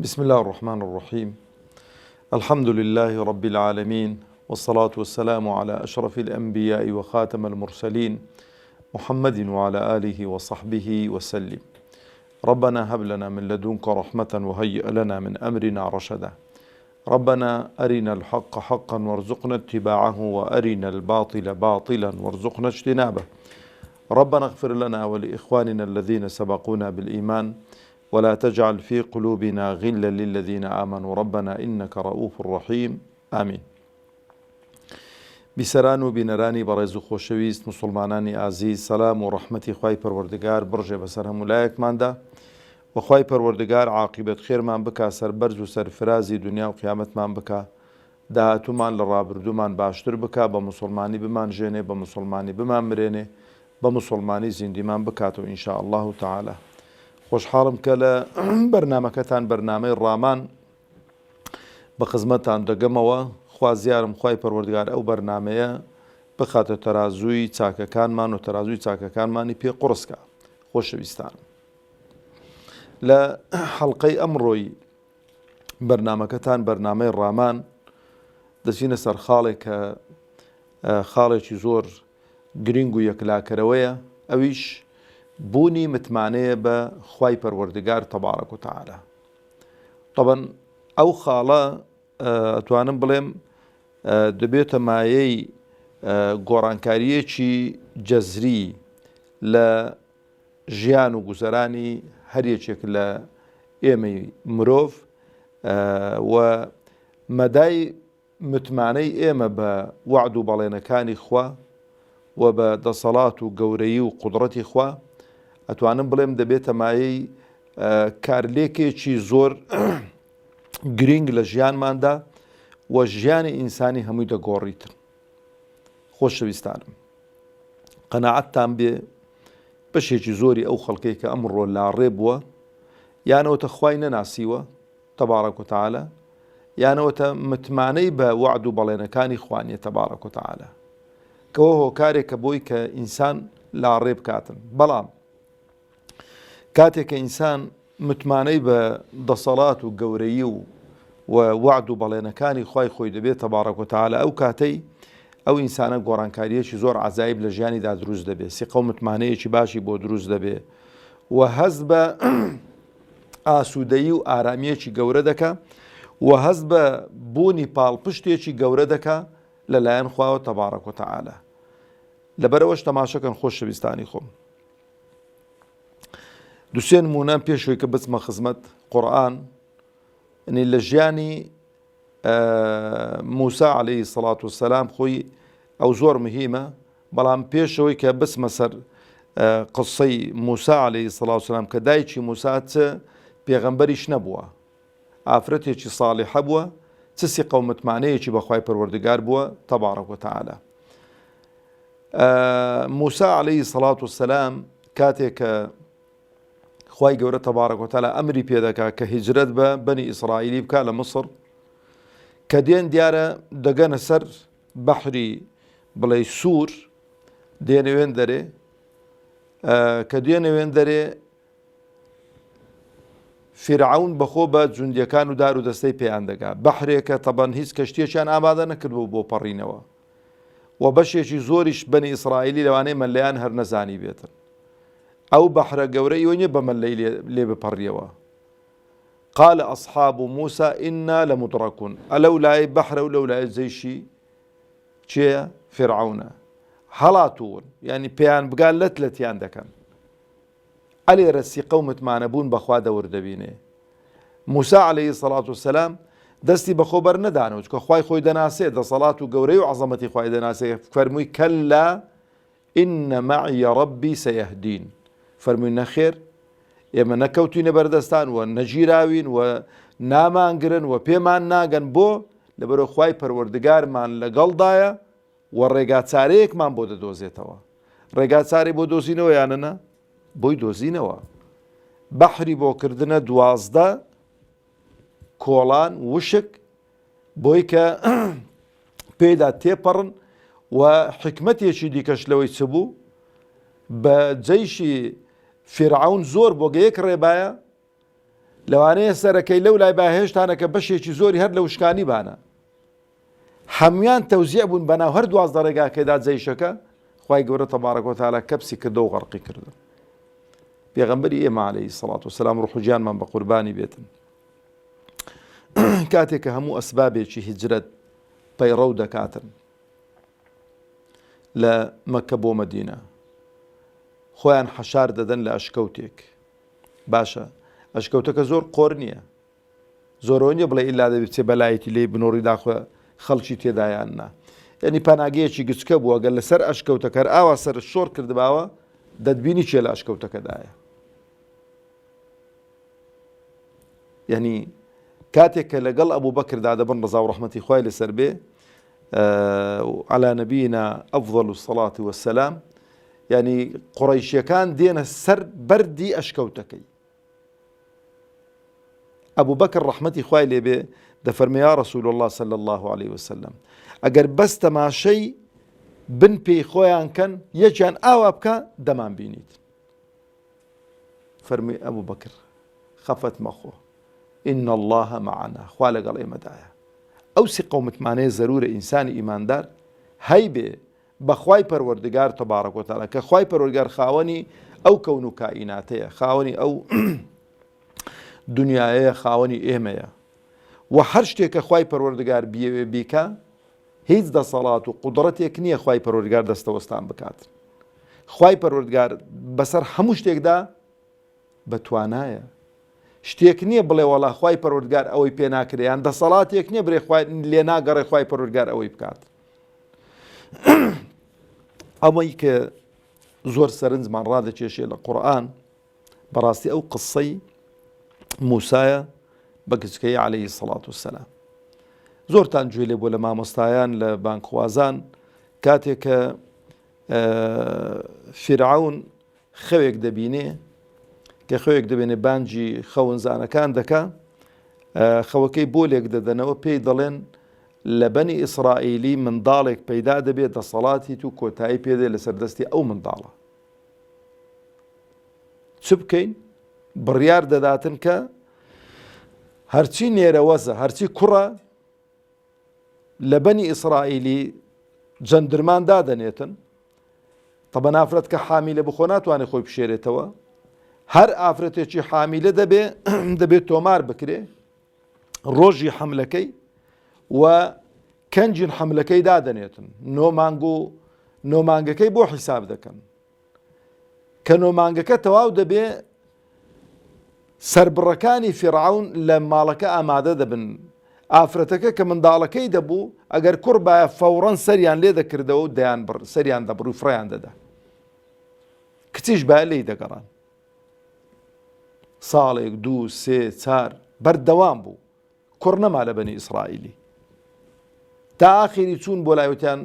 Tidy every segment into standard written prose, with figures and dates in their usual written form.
بسم الله الرحمن الرحيم. الحمد لله رب العالمين، والصلاة والسلام على أشرف الأنبياء وخاتم المرسلين محمد وعلى آله وصحبه وسلم. ربنا هب لنا من لدنك رحمة وهيئ لنا من أمرنا رشدا. ربنا أرنا الحق حقا وارزقنا اتباعه، وأرنا الباطل باطلا وارزقنا اجتنابه. ربنا اغفر لنا ولإخواننا الذين سبقونا بالإيمان، ولا تجعل في قلوبنا غلا للذين آمنوا ربنا إنك رؤوف رحيم. آمين. بسران و بنرانی بەڕێز و خۆشەویست مسلمانانی ئازیز، سەلام و ڕەحمەتی خوای پەروەردگار بڕژێ بەسەر هەموو لایەکماندا، و خوای پەروەردگار عاقبەت خێرمان بکا، سەربەرز و سەرفرازی دنیا و قیامەتمان بکا، داهاتوومان لە ڕابردوومان باشتر بکا، بە مسلمانی بمان ژێنێ، بە مسلمانی بمان مرێنێ، بە مسلمانی زیندیمان بکاتەوە ئینشاء الله تعالى. خۆشحاڵم کە لە بەرنامەکەتان بەرنامەی ڕامان بە خزمەتان دەگەمەوە. خوازیارم خوای پەروەردگار ئەو بەرنامەیە بخاتە تەرازووی چاکەکانمان و تەرازووی چاکەکانمانی پێ قورسکە. خۆشەویستانم، لە حەڵقەی ئەمڕۆی بەرنامەکەتان بەرنامەی ڕامان دەچینە سەر خاڵێک کە خاڵێکی زۆر گرنگ و یەکلاکەرەوەیە، ئەویش بوونی متمانەیە بە خوای پەروەردگار تەبارەک و تەعالە. طبعاً ئەو خاڵە ئەتوانم بڵێم دەبێتە مایەی گۆڕانکاریەکی جەزری لە ژیان و گوزەرانی هەریەکێک لە ئێمەی مرۆڤ، و مەدای متمانەی ئێمە بە وعد و بەڵێنەکانی خوا و بە دەسەڵات و گەورەیی و قودڕەتی خوا ئەتوانم بڵێم دەبێتە مایەی کارلێکێکی زۆر گرنگ لە ژیانماندا و ژیانی ئینسانی هەمووی دەگۆڕیتن. خۆشەویستانم، قەناعەتتان بێ بەشێکی زۆری ئەو خەڵکەی کە ئەمڕۆ لاڕێ بووە، یانەوەتە خوای نەناسیوە تەبارەک و تەعالە، یانەوەتە متمانەی بە وعد و بەڵێنەکانی خوانیە تەبارەک و تەعالە، کەەوە هۆکارێکە بۆی کە ئینسان لاڕێ بکاتن. بەڵام کاتێک کە ئینسان متمانەی بە دەسەڵات و گەورەیی و وعد و بەڵێنەکانی خوای خۆی دەبێت تەبارەک و تەعالە، ئەو کاتەی ئەو ئینسانە گۆڕانکاریەکی زۆر عەجایب لە ژیانیدا دروست دەبێت، سیقە و متمانەیەکی باشی بۆ دروست دەبێت، و هەست بە ئاسوودەیی و ئارامیەکی گەورە دەکا، و هەست بە بوونی پاڵپشتێکی گەورە دەکا لەلایەن خواوە تەبارەک و تەعالە. لەبەرەوەش تەماشەکەن خۆشەویستانی خۆم، دووسێ نمونە پێشەوەی کە بچمە خزمەت قورئان، لە ژیانی موسا عەلەیهی سەڵات وسەلام خۆی ئەو زۆر مهمە، بەڵام پێشەوەی کە بچمە سەر قسەی موسا عەلەیهی سەڵات وسەلام کە دایکی موسا چ پێغەمبەریش نەبووە، ئافرەتێکی ساڵحە بووە، چ سیقە و متمانەیەکی بەخوای پەروەردگار بووە تەبارەک و تەعالە. موسا عەلەیهی سەڵات وسەلام کاتێک کە خوای گەورە تەبارەک و تەعالە ئەمری پێدەکا کە هیجرەت بە بەنی ئیسرائیلی بکا لە مصر، کە دێن دیارە دەگەنە سەر بەحری بڵێ سوور، دێنەوێن دەرێ، کە دێنەوێن دەرێ فیرعەون بەخۆ بە جوندیەکان و دار و دەستەی پێیان دەگا، بەحرێکە تەبەن هیچ کەشتیەکیان ئامادە نەکردبوو بۆ پەڕینەوە، و بەشێکی زۆریش بەنی ئیسرائیلی لەوانەیە مەلەیان هەر نەزانی بێتن. ئەو بەحرە گەورەی وەنیە بە مەلەی لێ بپەڕیەوە. قال أصحاب موسى إنا لمدركون، ئەلەو لای بەحرە و لەو لای جەیشی چێە فیرعەونە هەڵاتوون، یعنی پێیان بگا لەتیان دەکەن. ئەلێرە سیقە و متمانە بوون بەخوا دەوردەبینێ. موسا عەلەیهی سەڵات وسەلام دەستی بەخۆ بەر نەدانەوە، چکە خوای خۆی دەناسێ، دەسەڵات و گەورەی و عەزەمەتی خوای دەناسێ، فەرمووی کەلا ئین مەعی ڕەبی سەیەهدین، فەرمووی نەخێر، ئێمە نەکەوتوینە بەردەستان و نەگیراوین و نامانگرن و پێمان ناگەن، بۆ لەبەرەوە خوای پەروەردگارمان لەگەڵدایە و ڕێگا چارەیەکمان بۆ دەدۆزێتەوە. ڕێگا چارەی بۆ دۆزینەوە یانەنە؟ بۆی دۆزینەوە. بەحری بۆ کردنە 12 کۆڵان وشک، بۆی کە پێدا تێپەڕن، و حکمەتێکی دیکەش لەوەی چ بوو، بە جەیشی فرعون زۆر بۆ گەیەک ڕێبایە لەوانەیە سەرەکەی لەو لای باهێشتانە کە بەشێکی زۆری هەر لە وشکانی بانە هەمویان تەوزیع بوون بەناو هەر 12 ڕێگاکەدا جەیشەکە خوای گەورە تەبارەکە و تەعالا کەپسی کردە و غەرقی کردە. پێغەمبەری ئێمە عەلەیهی سەڵات وسەلام ڕوح و گیانمان بە قوربانی بێتن کاتێک کە هەموو ئەسبابێکی هیجرەت پەیڕەو دەکاتن لە مەککە بۆ مەدینە خۆیان حەشار دەدەن لە ئەشکەوتێک باشە ئەشکەوتەکە زۆر قۆر نییە زۆرەوە نییە بڵێ ئیلا دەبێت بچێ بەلایەتی لێ بنۆڕی داخۆ خەڵکی تێدایان نا یعنی پەناگەیەکی گچکە بووە گەر لەسەر ئەشکەوتەکە ئاوا سەر شۆڕ کردباوە دەتبینی چێ لە ئەشکەوتەکەدایە یعنی کاتێک کە لەگەڵ ئەبوو بەکردا دەبن ڕزا و ڕەحمەتی خوای لەسەر بێ على نبينا أفضل الصلاة والسلام يعني قريشي كان دينا سر بردي أشكوتكي أبو بكر رحمتي خوالي به دفرمي يا رسول الله صلى الله عليه وسلم أجر بس ما شيء بن بي خويان كان يجان أوابك دمان بينيت فرمي أبو بكر خفت مخو إن الله معنا خوالي قال إيه مدايا ئەو سی قەومتمانەیە زەرورە ئینسانی ئیماندار هەیبێ بە خوای پەروەردگار تەبارەک و تەعالا کە خوای پەروەردگار خاوەنی ئەو کەون و کائیناتەیە خاوەنی ئەو دنیایەیە خاوەنی ئێمەیە و هەر شتێک کە خوای پەروەردگار بیەوێ بیکە هیچ دەسەڵات و قودرەتێک نییە خوای پەروەردگار دەستەوەستان بکات خوای پەروەردگار بەسەر هەموو شتێکدا بەتوانایە شتێک نییە بڵێ وەڵا خوای پەروەردگار ئەوەی پێ ناکرێیان دەسەڵاتێک نییە برێ لێ ناگەڕێ خوای پەروەردگار ئەوەی بکات ئەمەی کە زۆر سەرنجمان ڕادەکێشێ لە قورئان بەڕاستی ئەو قسەی موسایە بە گچکەی عەلەیهی سەڵات وسەلام زۆرتان گوێ لێ بۆ لە مامۆستایان لە بانکوازان کاتێک کە فرعون خەوێک دەبینێ کە خەوێک دەبێنێ بانجی خەونزانەکان دەکا خەوەکەی بۆ لێک دەدەنەوە پێی دەڵێن لە بەنی ئیسرائیلی منداڵێک پەیدا دەبێت دەسەڵاتی و کۆتایی پێدێ لەسەر دەستی ئەو منداڵە چ بکەین بڕیار دەداتن کە هەرچی نێرەوەزە هەرچی کوڕە لە بەنی ئیسرائیلی جەندرمان دادەنێتن تەبەن ئافرەت کە حامیلە بخۆ ناتوانێت خۆی بشێرێتەوە هەر ئافرەتێکی حامیلە دەبێت تۆمار بکرێ ڕۆژی حملەکەی و کەنجین حملەکەی دادەنێتن نۆمانگەکەی بۆ حیساب دەکەن کە نۆمانگەکە تەواو دەبێ سربڕەکانی فرعون لە ماڵەکە ئامادە دەبن ئافرەتەکە کە منداڵەکەی دەبوو ئەگەر کوڕ بایە فەوڕەن سەریان لێ دەکردەوە و سەریان دەبڕ و فڕیان دەدا کچیش بایە لێی دەگەڕان ساڵێک دوو سێ چار بەردەوام بوو کوڕ نەما لە بەنی ئیسرائیلی تا ئاخری چوون بۆ لایوتیان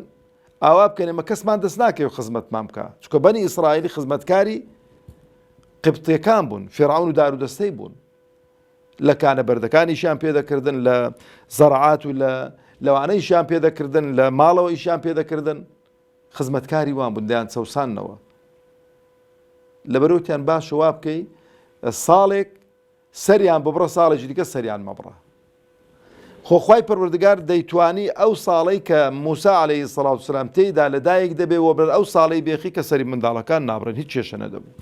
ئاوا بکەنێ مە کەسمان دەست ناکەوێت خزمەتمان بکە چونکە بەنی ئیسرائیلی خزمەتکاری قبتیەکان بوون فێرعون و دار و دەستەی بوون لە کانە بەردەکانیشیان پێدەکردن لە زەرعات و لەوانەیشیان پێدەکردن لە ماڵەوە ئیشیان پێدەکردن خزمەتکاری وان بوون دەیان چەوسانەوە لەبەرەوتیان باشە وا بکەی ساڵێک سەریان ببڕە ساڵێکی دیکە سەریان مەبڕە خۆخوای پەروەردگار دەیتوانی ئەو ساڵەی کە موسا عەلەیهی سەڵات وسەلام تێیدا لەدایک دەبێ وەبرێت ئەو ساڵەی بێخی کە سەری منداڵەکان نابڕێن هیچ کێشە نەدەبوو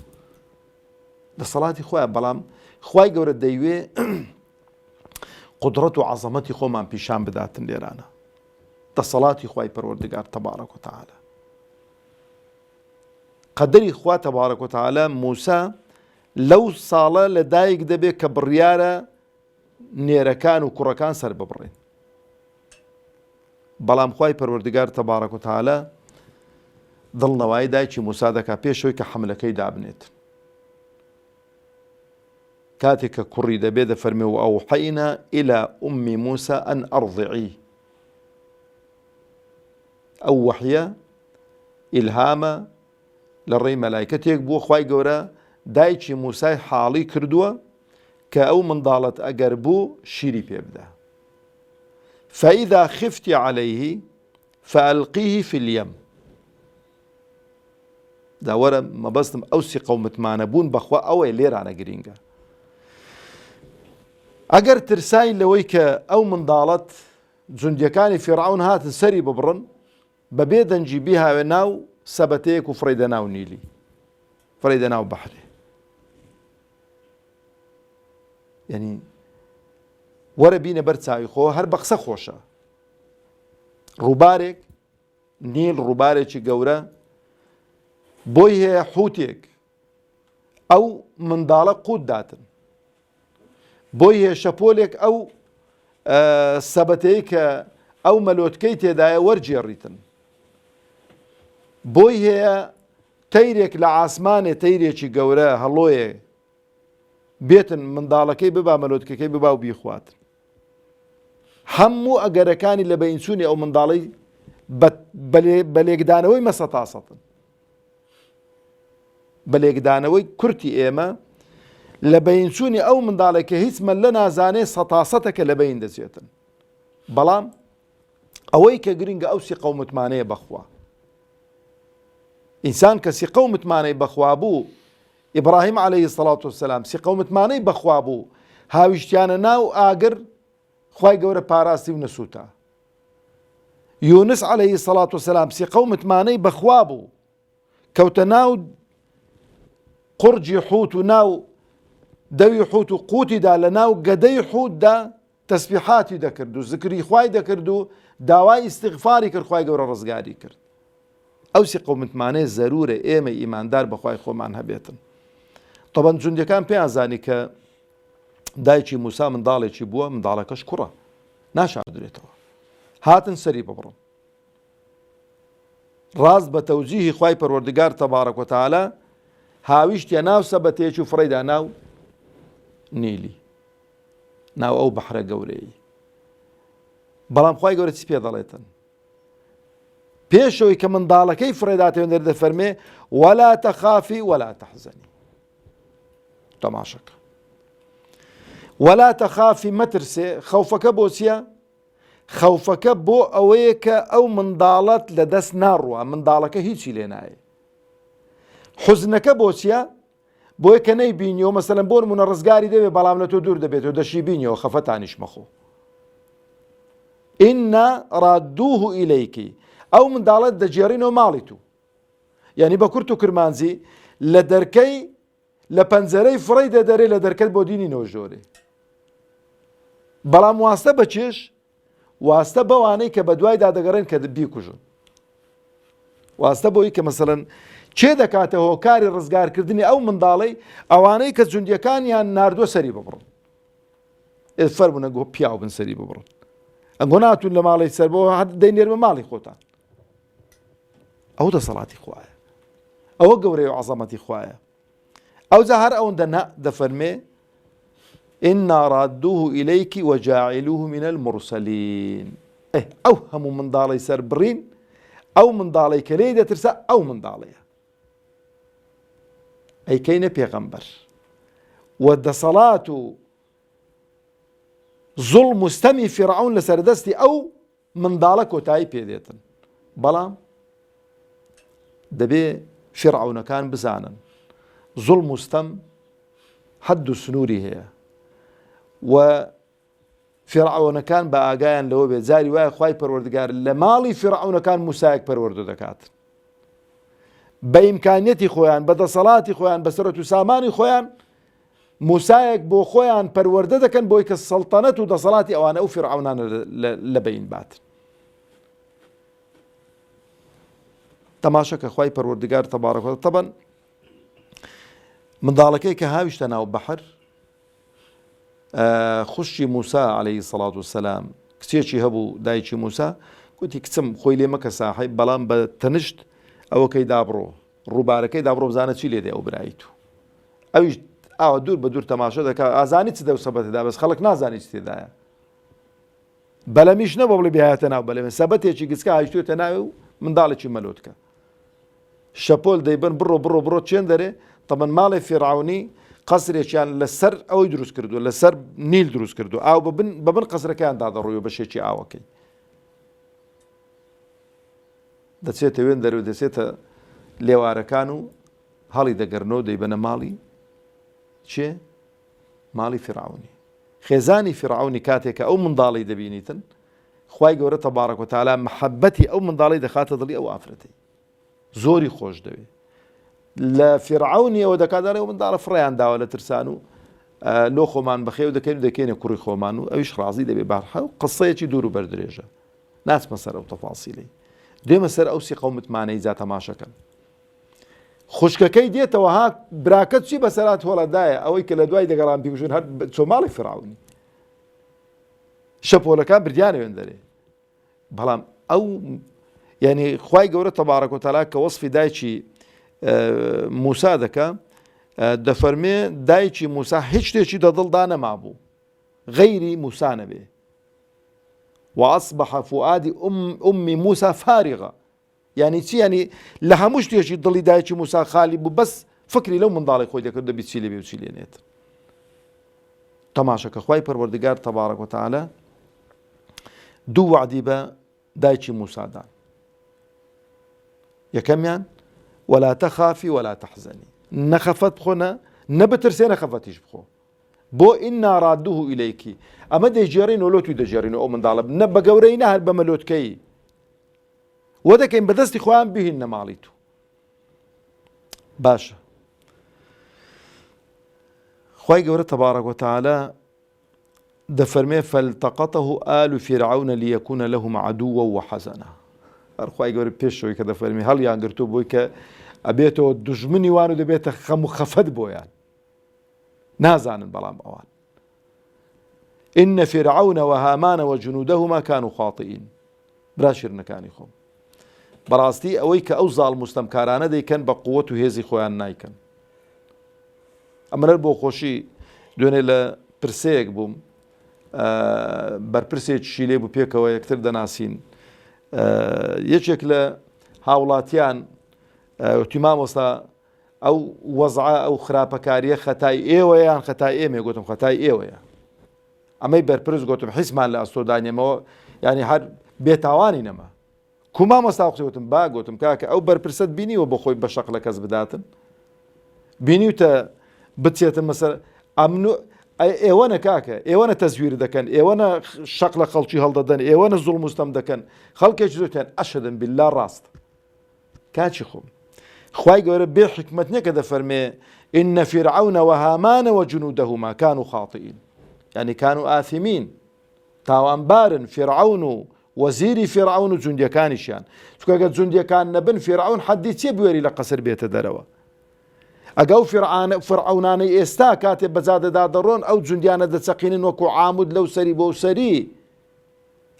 دەسەڵاتی خۆیان بەڵام خوای گەورە دەیوێ قودرەت و عەزەمەتی خۆمان پیشان بداتن لێرانە دەسەڵاتی خوای پەروەردگار تەبارەک و تەعالە قەدەری خوا تەبارەک و تەعالە موسا لەو ساڵە لەدایک دەبێت کە بڕیارە نێرەکان و کوڕەکان سەر ببڕێن بەڵام خوای پەروەردگار تەبارەک و تەعالە دڵنەوای دایکی موسا دەکا پێشەوەی کە حملەکەی دابنێت کاتێک کە کوڕی دەبێت دەفەرمێ و ئەوحەینە ئیلا ئومی موسا ئەن ئەڕضعی ئەو وەحیە ئیلهامە لە ڕێی مەلایکەتێک بووە خوای گەورە دایکی موسای حاڵی کردووە کە ئەو منداڵت ئەگەر بوو شیری پێ بدە فەئیذا خفتی عەلەیه فەئەلقیه فی الیم داوەرە مەبەستم ئەوسی قەومتمانە بوون بەخوا ئەوەی لێرانە گرینگە. ئەگەر ترساین لەوەی کە ئەو منداڵەت جوندیەکانی فیرعون هاتن سەری ببڕن بەبێ دەنجی بیهاوێ ناو سەبەتەیەک و فڕێدە ناو نیلی، فڕێدە ناو بەحرێ. یعنی وەرە بینە بەر چاوی خۆ هەر بە قسە خۆشە. ڕووبارێک نیل ڕووبارێکی گەورە بۆی هەیە حوتێک ئەو منداڵە قوت داتن، بۆی هەیە شەپۆلێک ئەو سەبەتەی کە ئەو مەلۆتکەی تێدایە وەرجێڕیتن، بۆی هەیە تەیرێک لە ئاسمانێ تەیرێکی گەورە هەڵۆیە بێتن منداڵەکەی ببا مەلۆتکەکەی ببا و بیخواتن. هەموو ئەگەرەکانی لە بەئینسونی ئەو منداڵی بە لێکدانەوەی مەسەتاسەتن، بە لێکدانەوەی کورتی ئێمە لە بەئینسونی ئەو منداڵێکە هیچ مە لە نازانێ سەتاسەتەکە لە بەین دەچێتن. بەڵام ئەوەی کە گرنگە ئەوسی قەومتمانەیە بەخوا. ئینسان کە سی قەومتمانەی بەخوا بوو، ئیبراهیم عەلەیهی سەڵات وەسەلام سی قەومتمانەی بەخوا بوو، هاویشتیانە ناو ئاگر خوای گەورە پاراستی و نەسووتا. یونس عەلەیهی سەڵات وەسەلام سی قەومتمانەی بەخوا بوو، کەوتە ناو قورجی حوت و ناو دەوی حوت و قوتیدا لە ناو گەدەی حوتدا تەسبیحاتی دەکرد و زکری خوای دەکرد و داوای ئیستیغفاری کرد، خوای گەورە ڕزگاری کرد. ئەوسی قەومتمانەیە زەرورە ئێمە ئیماندار بەخوای خۆمان هەبێتن. طبعاً جوندەکان پێیان زانی کە دایکی موسا منداڵێکی بووە، منداڵەکەش کوڕە ناشاردرێتەوە، هاتن سەری ببڕن. ڕاست بە تەوجیهی خوای پەروەردگار تەبارەک و تەعالا هاویشتیە ناو سەبەتەیەکی و فڕێدا ناو نیلی، ناو ئەو بەحرە گەورەی. بەڵام خوای گەورە چی پێ دەڵێتن؟ پێشەوەی کە منداڵەکەی فڕێداتەوە دەفەرمێ وەلا تەخافی وەلا تەحزەنی. تەماشەکە وەلا تەخافی مەترسێ. خەوفەکە بۆ چییە؟ خەوفەکە بۆ ئەوەیە کە ئەو منداڵەت لە دەست ناڕوە، منداڵەکە هیچی لێ نایە. حوزنەکە بۆ چییە؟ بۆیە کە نەیبینیەوە، مەسەلەن بۆ نمونە ڕزگاری دەوێ بەڵام لە تۆ دوور دەبێتەوە، دەشی بینیەوە خەفەتانیش مەخۆ. ئینە ڕادووه ئیلەیکی، ئەو منداڵەت دەجێڕینەوە ماڵی تو. یعنی بە کورت و کرمانجی لە دەرکەی لە پەنجەرەی فڕەی دەدەرێ لە دەرکەت بۆ دینینەوە ژۆرێ. بەڵام واستە بە چێش؟ واستە بەوانەی کە بە دوایدا دەگەڕێن کە بیکوژن. واستە بۆی کە مەسەلەن چێ دەکاتە هۆکاری ڕزگارکردنی ئەو منداڵەی ئەوانەی کە جوندیەکانیان ناردووە سەری ببڕن. فەرمونە گۆ پیاو بن سەری ببڕن. ئەنگۆ ناتون لە ماڵی سەر بۆ دەینێرمە ماڵی خۆتان. ئەو دەسەڵاتی خوایە، ئەوە گەورەی و عەزەمەتی خوایە. ئەوجا هەر ئەوەندە دەفەرمێ ئینا ڕادووه ئیلەیکی وەجاعیلوه من المرسەلین. ئەو هەموو منداڵی سەر بڕین، ئەو منداڵی کە لێی دەترسە ئەو منداڵەیە. ئەیکەینە پێغەمبەر وە دەسەڵات و زوڵم و ستەمی فیرعون لە سەردەستی ئەو منداڵە کۆتایی پێدێتن. بەڵام دەبێ فیرعونەکان بزانن زوڵم و ستەم حەد و سنووری هەیە و فیرعونەکان بە ئاگایان لەوە بێت جاری وایە خوای پەروەردگار لە ماڵی فیرعونەکان موسایەک پەروەردە دەکات، بە ئیمکانیەتی خۆیان، بە دەسەڵاتی خۆیان، بە سەرەت و سامانی خۆیان موسایەک بۆ خۆیان پەروەردە دەکەن بۆی کە سەڵتەنەت و دەسەڵاتی ئەوانە ئەو فیرعونانە لە بەین بات. تەماشەکە خوای پەروەردگار تەبارەک و تەعالا منداڵەکەی کە هاویشتە ناو بەحر، خوشکی موسا عەلەیهی سەڵات وەسەلام کچێکی هەبوو دایکی موسا، گوتی کچم خۆی لێ مەکە ساحیب، بەڵام بە تەنشت ئەوەکەی دابڕۆ، ڕووبارەکەی دابڕۆ بزانە چی لێدێ ئەو برایی تو. ئەویش ئاوە دوور بە دوور تەماشا دەکات، ئازانی چ دەوسەبەتێدا، بەس خەڵک نازانی چ تێدایە. بەلەمیش نەبە بڵێ بێهاتە ناو، بەلەمێ سەبەتێکی گچکە هایشتوێتە ناوێ و منداڵێکی مەلۆتکە. شەپۆل دەیبن بڕۆ بڕۆ بڕۆ چێن دەرێ. طبعاً ماڵی فیرعونی قەسرێکیان لەسەر ئەوەی دروست کردووە، لەسەر نیل دروست کردو، ئاو بەبن قەسرەکەیان دادەڕووی بەشێکی ئاوەکەی. دەچێتە وێن دەرەوە، دەچێتە لێوارەکان و هەڵی دەگەڕنەوە دەیبەنە ماڵی چێ؟ ماڵی فیرعونی. خێزانی فیرعونی کاتێکە ئەو منداڵی دەبینیتن، خوای گەورە تەبارەک و تەعالا محەبەتی ئەو منداڵی دەخاتە دڵی ئەو ئافرەتەی، زۆری خۆش دەوێت. لە فیرعونی ئەوە دەکاتدارێ ئەو منداڵە فڕیان داوە لە ترسان و لۆ خۆمان بەخێ و دەکەین و دەکەینە کوڕی خۆمان و ئەویش ڕازی دەبێ بارحە و قسەیەکی دوور و بەردرێژە، ناچمە سەر ئەو تەفاسیلەی، دێمە سەر ئەوسی قەومتمانەی جا تەماشەکەن. خوشکەکەی دێتەوە ها براکەت چی بەسەرات هۆڵەدایە ئەوەی کە لە دوای دەگەڕان پیشون هەر چۆ ماڵی فیرعونی شەپۆلەکان بردیانەوێن دەرێ. بەڵام ئەو یعنی خوای گەورە تەبارەک و تەعالا کە وەصفی دایکی موسا دەکا، دەفەرمێ دایکی موسا هیچ شتێکی دەدڵدا نەمابوو غەیری موسا نەبێ. وأصبح فؤاد أم موسى فارغة. يعني چی؟ يعني لە هەموو شتێکی دڵی دایکی موسا خالی بوو، بەس فکری لەو منداڵی خۆی دەکرد دەبی چی لێبێ و چی لێنێت. تەماشەکە خوای پەروەردگار تەبارەک و تەعالا دوو وعدی بە دایکی موسادان. یەکەمیان ولا تخافي ولا تحزني، نەخەفەت بخۆنە، نەبترسێ نەخەفەتیش بخۆ، بۆ ئینا ڕادوه ئیلەیکی، ئەمە دەیجێڕینەوە لۆ توی دەژێڕینەوە ئەو منداڵە نە بە گەورەی نە هەر بە مەلۆتکەی وە دەکەین بەدەستی خۆیان بهینە ماڵی تو. باشە، خوای گەورە تەبارەک و تەعالا دەفەرمێ فالتقطه آل فرعون ليكون لهم عدوا وحزنا. خوای گەورە پێشەوەی کە دەفەرمی هەڵیان گرتو بۆی کە ئەبێتەوە دوژمنی وان و دەبێتە خەم و خەفەت بۆیان، نازانن بەڵام ئەوان. إن فرعون وهامان وجنودهما كانوا خاطئين. برا شیرنەکانی خۆم، بەڕاستی ئەوەی کە ئەو زاڵ مستەمکارانە دەیکەن بە قووەت و هێزی خۆیان نایکەن. ئەمەلەر بۆ خۆشی دوێنێ لە پرسەیەک بووم، بەرپرسێکی لێ بوو پێکەوە یەکتر دەناسین. یەکێک لە هاوڵاتیان وتی مامۆستا ئەو وەزعە ئەو خراپەکاریە خەتای ئێوەیان خەتای ئێمێ؟ گوتم خەتای ئێوەیە. ئەمەی بەرپرس گوتم حیسمان لە ئەستۆدانیەمەوە، ینی هەر بێتاوانی نەما. کو مامۆستا قسەوتم با گوتم کاکە ئەو بەرپرسەت بینیوە بە خۆی بە شەق لە کەس بداتن؟ بینیوتە بچێتن مەسەر ئەمنو ئێوەنە کاکە، ئێوەنە تەزویر دەکەن، ئێوەنە شەق لە خەڵکی هەڵدەدەن، ئێوەنە زوڵم مستەم دەکەن، خەڵکێکی زۆرتیان ئەشهدن بالله ڕاست. کاچی خۆم، خوای گەورە بێ حکمت نییە کە دەفەرمێ إن فرعون وهامان وجنودهما كانوا خاطئين، يعني كانوا آثمين، تاوانبارن فرعون و وەزیری فێرعون و جوندیەکانیشیان. چونکە ئەگەر جوندیەکان نەبن فێرعون حەدی چێ بوێری لە قەسر بێتە دەرەوە. ئەگەو فێرعونانەی ئێستا کاتێ بەجادەدا دەڕۆن ئەو جوندیانە دەچەقینن وەکو عامود لەو سەری بۆ سەری.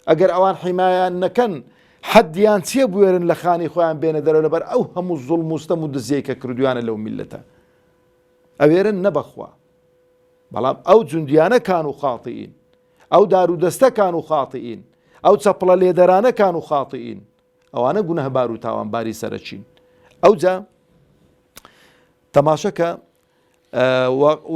ئەگەر ئەوان حیمایان نەکەن حەدیان چێ بوێرن لە خانی خۆیان بێنە دەرەوە لەبەر ئەو هەموو زوڵم و ستەم و دزیەی کە کردویانە لەو میلەتە. ئەوێرن نەبەخوا، بەڵام ئەو جوندیانە کان و خاطئین، ئەو دارودەستە کان و خاطئین، ئەو چەپڵە لێدەرانە کان و خاطئین، ئەوانە گونەهبار و تاوانباری سەرەچین. ئەوجا تەماشەکە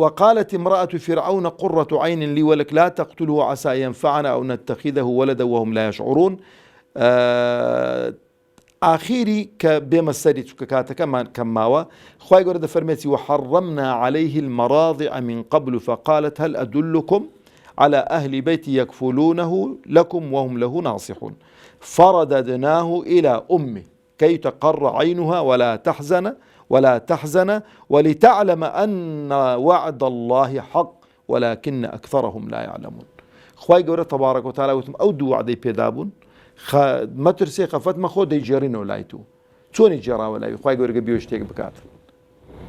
وقالت امرأة فرعون قرة عين لي ولك لا تقتله عسى ينفعنا أو نتخذه ولدا وهم لا يشعرون. آخری کە بێمە سەری چکە کاتەکەمان کەمماوە، خوای گەورە دەفەرمێتی وحرمنا عليه المراضع من قبل فقالت هل أدلكم على أهل بيت يكفلونه لكم وهم له ناصحون فرددناه إلى أمه كي تقر عينها ولا تحزن ولتعلم أن وعد الله حق ولكن أكثرهم لا يعلمون. خوای گەورە تەبارەک و تەعالا وتم ئەو دوو وعدەی پێدابوون، مەترسێ خەفەت مەخۆ دەیجێڕینەوە لای تو. چۆنی جێڕاوە لای خوای گەورە بێ شتێک بکات.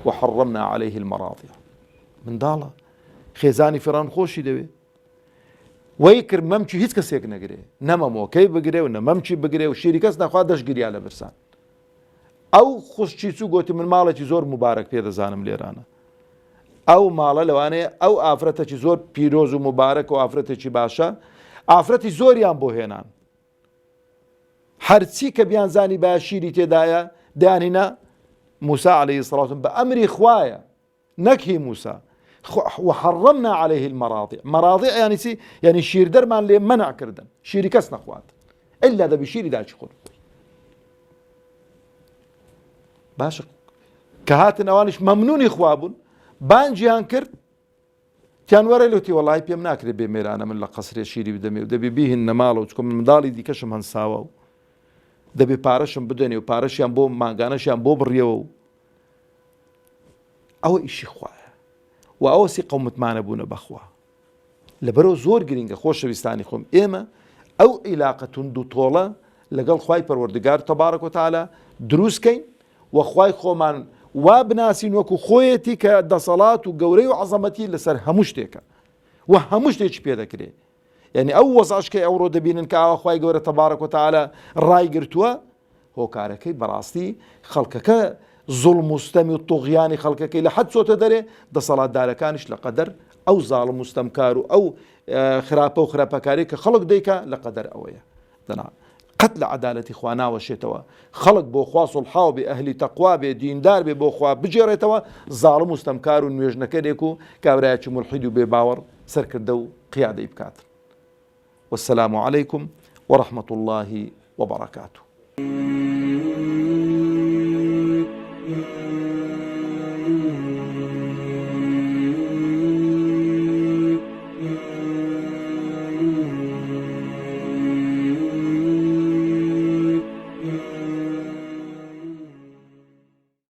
وحرمنا عليه المراضع. منداڵە خێزانی فێرعون خۆشی دەوێ، وەی کرد مەمچی هیچ کەسێک نەگرێ، نەمەمۆکەی بگرێ و نەمەمچی بگرێ و شیری کەس نەخوا دەشگریا لە برسان. ئەو خوشتی چوو گوتی من ماڵێکی زۆر مبارەک پێ دەزانم لێرانە. ئەو ماڵە لەوانەیە ئەو ئافرەتێکی زۆر پیرۆز و مبارەک و ئافرەتێکی باشە، ئافرەتی زۆریان بۆ هێنان. هەرچی کە بیانزانی با شیری تێدایە دایانهێنا موسى عليه الصلاة والسلام بأمر خوایە نەکهی موسى. وحرمنا عليه المراضع. مراضع يعني سي يعني شير درمان لي منع كردن، شيري كس نخوات إلا ده بشيري داش خور. باشە کە هاتن ئەوانش مەمنونی خوا بوون بانجیان کرد تیان وەرە لەوتی وەڵای پێم ناکرێت بێ مێرانە من لە قەسرێ شیری بدەمێ و دەبێ بیهن نەماڵە و چکۆ من منداڵی دیکەشم هەنساوە و دەبێ پارەشم بدەنێ و پارەشیان بۆ ماگانەشیان بۆ بڕیەوە و ئەوە ئیشی خوایە و ئەوە سی قەومتمانە بوونە بەخوا لەبەرەوە زۆر گرنگە خۆشەویستانی خۆم ئێمە ئەو عیلاقە توند و تۆڵە لەگەڵ خوای پەروەردگار تەبارەک و تەعالا دروستکەین و خوای خۆمان وا بناسین وەکو خۆیەتی کە دەسەڵات و گەورەی و عەزەمەتی لەسەر هەموو شتێکە و هەموو شتێکی پێ دەکرێت یعنی ئەو وەزعشکەی ئەوڕۆ دەبینن کە ئاوا خوای گەورە تەبارەک و تەعالا ڕایگرتووە هۆکارەکەی بەڕاستی خەڵکەکە زوڵم و ستەمی و تۆغیانی خەڵکەکەی لە حەد چۆتە دەرێ دەسەڵاتدارەکانیش لە قەدەر ئەو زاڵم و ستەمکار و ئەو خراپە و خراپەکاری کە خەڵک دەیکا لە قەدەر ئەوەیە دەنا قەت لە عەدالەتی خوا ناوەشێتەوە خەڵک بۆ خوا سوڵحاو بێ ئەهلی تەقوا بێ دیندار بێ بۆ خوا بجێڕێتەوە زاڵم و ستەمکار و نوێژنەکەرێک و کابرایەکی مولحید و بێ باوەڕ سەرکردە و قیادەی بکات والسلام عليكم ورحمة الله وبركاته.